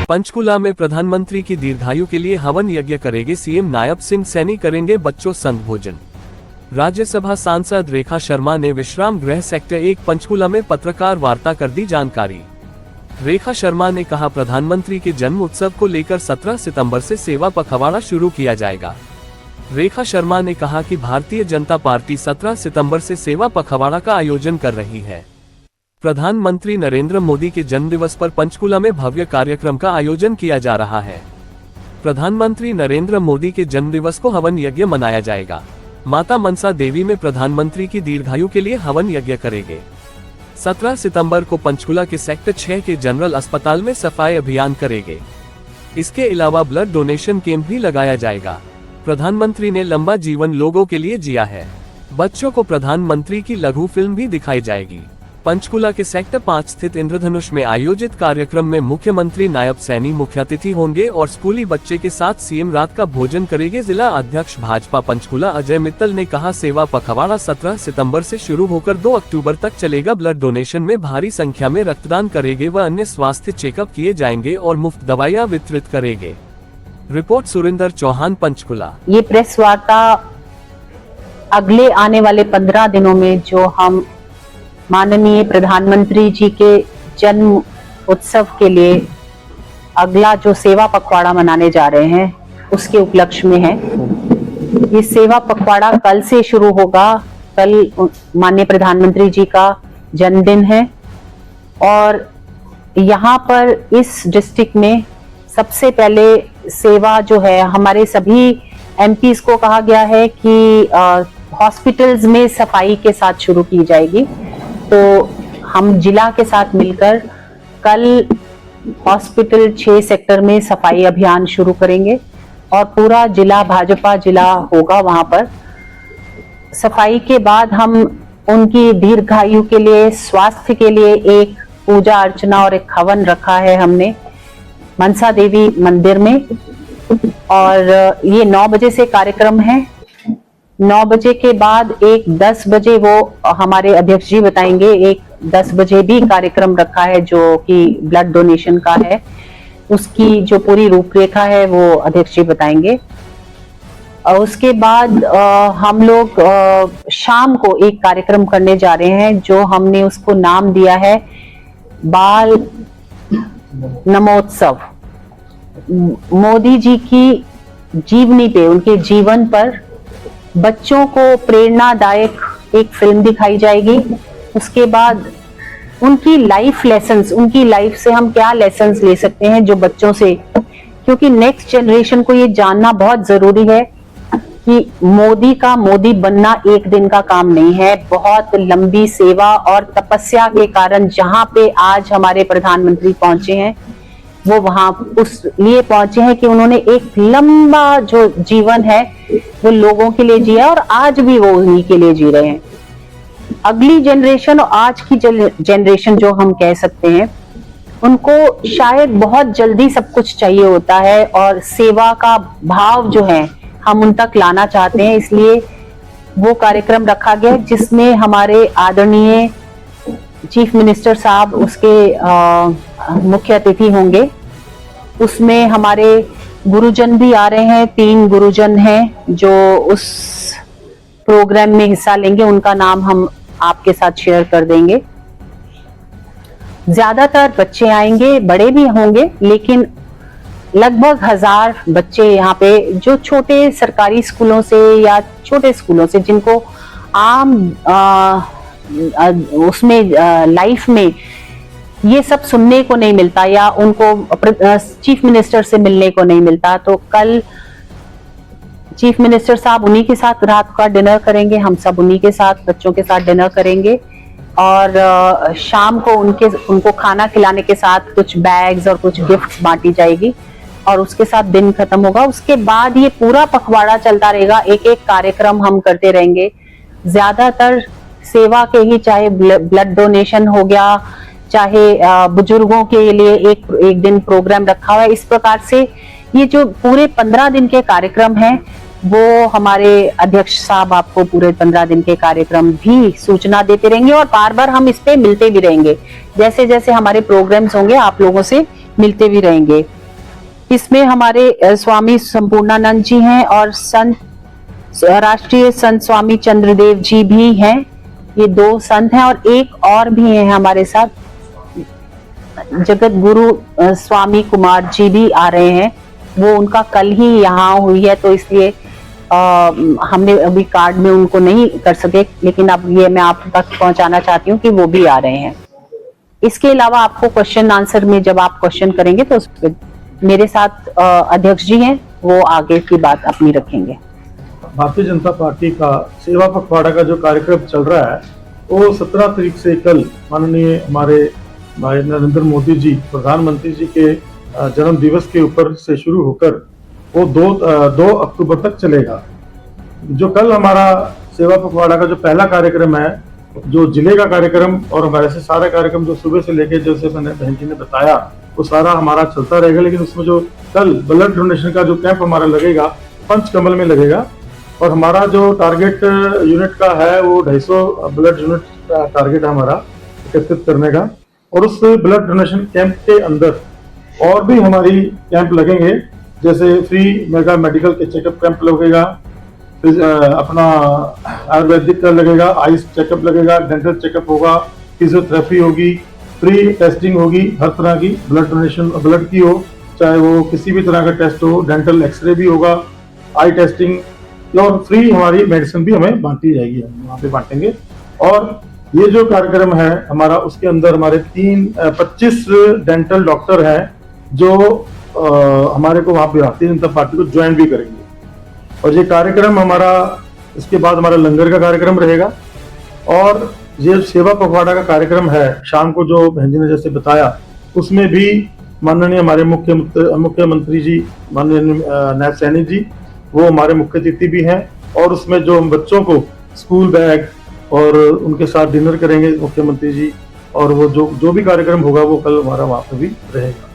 पंचकुला में प्रधानमंत्री की दीर्घायु के लिए हवन यज्ञ करेंगे सीएम। नायब सिंह सैनी करेंगे बच्चों संग भोजन। राज्यसभा सांसद रेखा शर्मा ने विश्राम गृह सेक्टर 1 पंचकुला में पत्रकार वार्ता कर दी जानकारी। रेखा शर्मा ने कहा, प्रधानमंत्री के जन्म उत्सव को लेकर 17 सितंबर से सेवा पखवाड़ा शुरू किया जाएगा। रेखा शर्मा ने कहा कि भारतीय जनता पार्टी 17 सितंबर से सेवा पखवाड़ा का आयोजन कर रही है। प्रधानमंत्री नरेंद्र मोदी के जन्मदिवस पर पंचकुला में भव्य कार्यक्रम का आयोजन किया जा रहा है। प्रधानमंत्री नरेंद्र मोदी के जन्मदिवस को हवन यज्ञ मनाया जाएगा। माता मनसा देवी में प्रधानमंत्री की दीर्घायु के लिए हवन यज्ञ करेंगे। 17 सितंबर को पंचकुला के सेक्टर 6 के जनरल अस्पताल में सफाई अभियान करेंगे। इसके अलावा ब्लड डोनेशन कैंप भी लगाया जाएगा। प्रधानमंत्री ने लंबा जीवन लोगों के लिए जिया है। बच्चों को प्रधानमंत्री की लघु फिल्म भी दिखाई जाएगी। पंचकुला के सेक्टर 5 स्थित इंद्रधनुष में आयोजित कार्यक्रम में मुख्यमंत्री नायब सैनी मुख्य अतिथि होंगे और स्कूली बच्चे के साथ सीएम रात का भोजन करेंगे। जिला अध्यक्ष भाजपा पंचकुला अजय मित्तल ने कहा, सेवा पखवाड़ा 17 सितंबर से शुरू होकर 2 अक्टूबर तक चलेगा। ब्लड डोनेशन में भारी संख्या में रक्तदान करेंगे व अन्य स्वास्थ्य चेकअप किए जाएंगे और मुफ्त दवाइयाँ वितरित करेंगे। रिपोर्ट सुरेंद्र चौहान, पंचकुला। ये प्रेस वार्ता अगले आने वाले 15 दिनों में जो हम माननीय प्रधानमंत्री जी के जन्म उत्सव के लिए अगला जो सेवा पखवाड़ा मनाने जा रहे हैं उसके उपलक्ष्य में है। ये सेवा पखवाड़ा कल से शुरू होगा। कल माननीय प्रधानमंत्री जी का जन्मदिन है और यहाँ पर इस डिस्ट्रिक्ट में सबसे पहले सेवा जो है, हमारे सभी एमपीज को कहा गया है कि हॉस्पिटल्स में सफाई के साथ शुरू की जाएगी। तो हम जिला के साथ मिलकर कल हॉस्पिटल 6 सेक्टर में सफाई अभियान शुरू करेंगे और पूरा जिला भाजपा जिला होगा। वहां पर सफाई के बाद हम उनकी दीर्घायु के लिए, स्वास्थ्य के लिए एक पूजा अर्चना और एक हवन रखा है हमने मनसा देवी मंदिर में। और ये 9 बजे से कार्यक्रम है। 9 बजे के बाद एक 10 बजे वो हमारे अध्यक्ष जी बताएंगे, एक 10 बजे भी कार्यक्रम रखा है जो कि ब्लड डोनेशन का है। उसकी जो पूरी रूपरेखा है वो अध्यक्ष जी बताएंगे। और उसके बाद हम लोग शाम को एक कार्यक्रम करने जा रहे हैं जो हमने उसको नाम दिया है बाल नमोत्सव। मोदी जी की जीवनी पे, उनके जीवन पर बच्चों को प्रेरणादायक एक फिल्म दिखाई जाएगी। उसके बाद उनकी लाइफ लेसन्स, उनकी लाइफ से हम क्या लेसन्स ले सकते हैं जो बच्चों से, क्योंकि नेक्स्ट जनरेशन को ये जानना बहुत जरूरी है कि मोदी का मोदी बनना एक दिन का काम नहीं है। बहुत लंबी सेवा और तपस्या के कारण जहां पे आज हमारे प्रधानमंत्री पहुंचे हैं वो वहां उस लिए पहुंचे हैं कि उन्होंने एक लंबा जो जीवन है वो लोगों के लिए जिया और आज भी वो उन्हीं के लिए जी रहे हैं। अगली जनरेशन और आज की जनरेशन जो हम कह सकते हैं, उनको शायद बहुत जल्दी सब कुछ चाहिए होता है और सेवा का भाव जो है हम उन तक लाना चाहते हैं। इसलिए वो कार्यक्रम रखा गया जिसमें हमारे आदरणीय चीफ मिनिस्टर साहब उसके मुख्य अतिथि होंगे। उसमें हमारे गुरुजन भी आ रहे हैं। 3 गुरुजन हैं जो उस प्रोग्राम में हिस्सा लेंगे। उनका नाम हम आपके साथ शेयर कर देंगे। ज्यादातर बच्चे आएंगे, बड़े भी होंगे, लेकिन लगभग 1000 बच्चे यहाँ पे जो छोटे सरकारी स्कूलों से या छोटे स्कूलों से जिनको आम उसमें लाइफ में ये सब सुनने को नहीं मिलता या उनको चीफ मिनिस्टर से मिलने को नहीं मिलता, तो कल चीफ मिनिस्टर साहब उन्हीं के साथ रात का डिनर करेंगे। हम सब उन्हीं के साथ बच्चों के साथ डिनर करेंगे और शाम को उनको खाना खिलाने के साथ कुछ बैग्स और कुछ गिफ्ट्स बांटी जाएगी और उसके साथ दिन खत्म होगा। उसके बाद ये पूरा पखवाड़ा चलता रहेगा। एक एक कार्यक्रम हम करते रहेंगे। ज्यादातर सेवा के ही, चाहे ब्लड डोनेशन हो गया, चाहे बुजुर्गों के लिए एक दिन प्रोग्राम रखा हुआ है। इस प्रकार से ये जो पूरे 15 दिन के कार्यक्रम हैं वो हमारे अध्यक्ष साहब आपको पूरे 15 दिन के कार्यक्रम भी सूचना देते रहेंगे और बार बार हम इस पे मिलते भी रहेंगे। जैसे जैसे हमारे प्रोग्राम्स होंगे आप लोगों से मिलते भी रहेंगे। इसमें हमारे स्वामी संपूर्णानंद जी हैं और संत राष्ट्रीय संत स्वामी चंद्रदेव जी भी हैं। ये 2 संत हैं और एक और भी हैं हमारे साथ, जगत गुरु स्वामी कुमार जी भी आ रहे हैं। वो उनका कल ही यहाँ हुई है, तो इसलिए हमने अभी कार्ड में उनको नहीं कर सके, लेकिन अब ये मैं आप तक पहुंचाना चाहती हूँ कि वो भी आ रहे हैं। इसके अलावा आपको क्वेश्चन आंसर में जब आप क्वेश्चन करेंगे तो उस पर मेरे साथ अध्यक्ष जी हैं, वो आगे की बात अपनी रखेंगे। भारतीय जनता पार्टी का सेवा पखवाड़ा का जो कार्यक्रम चल रहा है वो 17 तारीख से कल माननीय हमारे भाई नरेंद्र मोदी जी प्रधानमंत्री जी के जन्म दिवस के ऊपर से शुरू होकर वो 2 अक्टूबर तक चलेगा। जो कल हमारा सेवा पखवाड़ा का जो पहला कार्यक्रम है, जो जिले का कार्यक्रम और हमारे से सारा कार्यक्रम जो सुबह से लेके जैसे मैंने बहन जी ने बताया वो सारा हमारा चलता रहेगा। लेकिन उसमें जो कल ब्लड डोनेशन का जो कैंप हमारा लगेगा पंचकमल में लगेगा, और हमारा जो टारगेट यूनिट का है वो 250 ब्लड यूनिट का टारगेट है हमारा एकत्रित करने का। और उस ब्लड डोनेशन कैंप के अंदर और भी हमारी कैंप लगेंगे, जैसे फ्री मेगा मेडिकल के चेकअप कैंप लगेगा, अपना आयुर्वेदिक का लगेगा, आइस चेकअप लगेगा, डेंटल चेकअप होगा, फिजियोथेरेपी होगी, फ्री टेस्टिंग होगी हर तरह की, ब्लड डोनेशन ब्लड की हो चाहे वो किसी भी तरह का टेस्ट हो, डेंटल एक्सरे भी होगा, आई टेस्टिंग, और फ्री हमारी मेडिसिन भी हमें बांटी जाएगी, हम वहाँ पे बांटेंगे। और ये जो कार्यक्रम है हमारा उसके अंदर हमारे 25 डेंटल डॉक्टर हैं जो हमारे को वहाँ पे भारतीय जनता पार्टी को ज्वाइन भी करेंगे। और ये कार्यक्रम हमारा इसके बाद हमारा लंगर का कार्यक्रम रहेगा, और ये सेवा पखवाड़ा का कार्यक्रम है शाम को जो बहन जी ने जैसे बताया, उसमें भी माननीय हमारे मुख्यमंत्री जी माननीय नायब सैनी जी वो हमारे मुख्य अतिथि भी हैं। और उसमें जो हम बच्चों को स्कूल बैग और उनके साथ डिनर करेंगे मुख्यमंत्री जी, और वो जो भी कार्यक्रम होगा वो कल हमारा वहाँ पे भी रहेगा।